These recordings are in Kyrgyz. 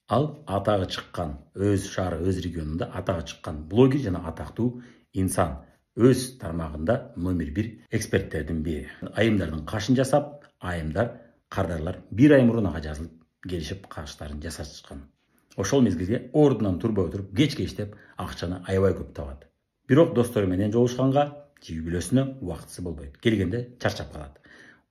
Ал атағы чыккан, өз шаары, өз регионунда атағы чыккан блогер жана атактуу инсан. Өз тармагында номер 1 эксперттердин бири. Айымдардын кашын жасап, айымдар, кардарлар 1 ай мурун ага жазылып, келишип каштарын жасашкан. Ошол мезгилде ордунан турбай отуруп, кечке иштеп, акчаны аябай көп табат. Бирок достору менен жолугушканга жей-бүлөсүнө убактысы болбойт. Келгенде чарчап калат.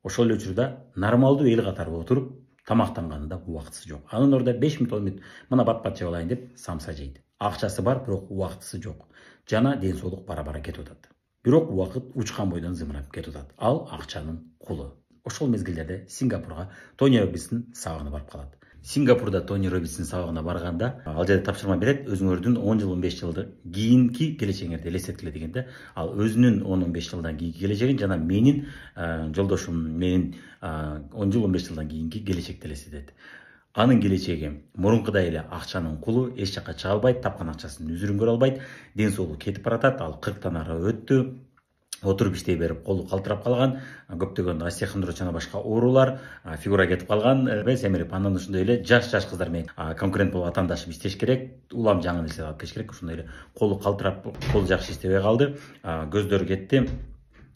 Ошол эле учурда нормалдуу эл катары отуруп, тамактанганында убактысы жок. Анын ордуна 5 мүнөт 10 мүнөт мына бат жеп алайын деп самса жейт. Акчасы бар, бирок убактысы жок. Жана ден соолук бара-бара кетип атат. Бирок убакыт учкан бойдон зымырап кетип атат. Ал акчанын кулу. Ошол мезгилдерде Сингапурга Тони Роббинстин сабагына барып калат. Сингапурда Тони Роббинстин сабагына барганда, ал жерде тапшырма берет, өзүңөрдүн 10 жыл 15 жылды кийинки келечегиңерди элестеткиле дегенде, ал өзүнүн 10-15 жылдан кийинки келечегин жана менин жолдошум менин 10 жыл 15 жылдан кийинки келечекти элестетет. Анын келечеги мурункудай эле акчанын кулу, эч жакка чыга албайт, тапкан акчасын үзүрүн көрө албайт, ден соолугу кетип баратат, ал 40тан ары өттү. Отуруп иштей берип колу калтырап калган, көптөгөн остеохондроз жана башка оорулар, фигура кетип калган, семирип анан ошондой эле жаш кыздар менен конкурент болуп атаандашып иштеш керек, улам жаңы нерсе алып келиш керек, ошондой эле колу калтырап, колу жакшы иштебей калды, көздөрү кетти.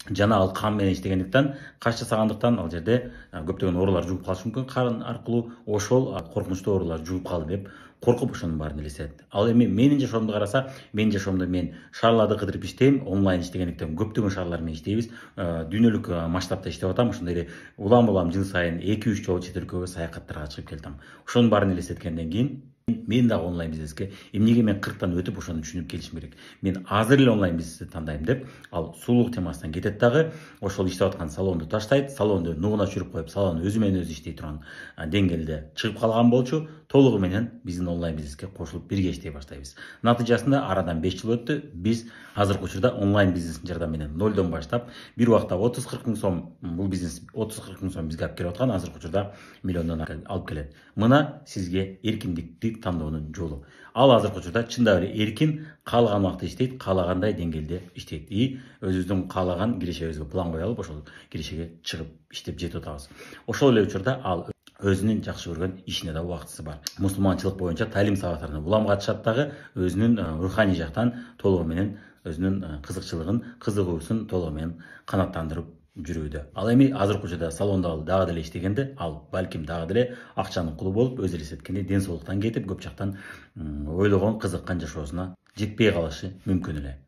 Жана ал кан менен иштегендиктен, каш жасагандыктан ал жерде көптөгөн оорулар жугуп калышы мүмкүн кан аркылуу, ошол коркунучтуу оорулар жугуп калды деп коркуп ошонун баарын элестетет. Ал эми менин жашоомду караса, менин жашоомдо мен шаарларды кыдырып иштейм, онлайн иштегендиктен көптөгөн шаарлар менен иштейбиз, дүйнөлүк масштабта иштеп атам, ошондой эле улам жыл сайын 2-3 жолу чет өлкөгө саякаттарга чыгып келатам. Ошонун баарын элестеткенден кийин мен дагы онлайн бизнеске эмнеге мен 40тан өтүп ошону түшүнүп келишим керек. Мен азыр эле онлайн бизнести тандайм деп, ал сулуулук темасынан кетет дагы, ошол иштеп аткан салонду таштайт, салонду нугуна чүрүп коюп, салон өзү менен өзү иштей турган деңгээлде чыгып калган болчу, толугу менен биздин онлайн бизнеске кошулуп бирге иштей баштайбыз. Натыйжасында арадан 5 жыл өттү, биз азыркы учурда онлайн бизнестин жардамы менен нолдон баштап, бир убакта 30-40 мың сом, бул бизнес 30-40 мың сом бизге алып келип аткан, азыркы учурда миллиондон алып келет. Мына сизге эркиндикти тандоонун жолу. Ал азыркы учурда чындап эле эркин, каалаган убакта иштейт, каалагандай деңгээлде иштейт. Өзүбүздүн каалаган кирешебизге план кое алып, ошол кирешеге чыгып иштеп жетип атабыз. Ошол эле учурда ал өзүнүн жакшы көргөн ишине да убактысы бар. Мусулманчылык боюнча талим сабактарына улам катышат дагы, өзүнүн руханий жактан толугу менен өзүнүн кызыкчылыгын, кызыгуусун толугу менен канааттандырып жүрүүдө. Ал эми азыркы учурда салондо ал дагы деле иштегенде, ал балким дагы деле акчанын кулу болуп, өзү элестеткендей ден соолуктан кетип, көп жактан ойлогон, кызыккан жашоосуна жетпей калышы мүмкүн эле.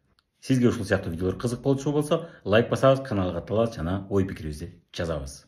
Сизге ушул сыяктуу видеолор кызык болчу болсо, лайк басабыз, каналга катталабыз жана ой пикирибизди жазабыз.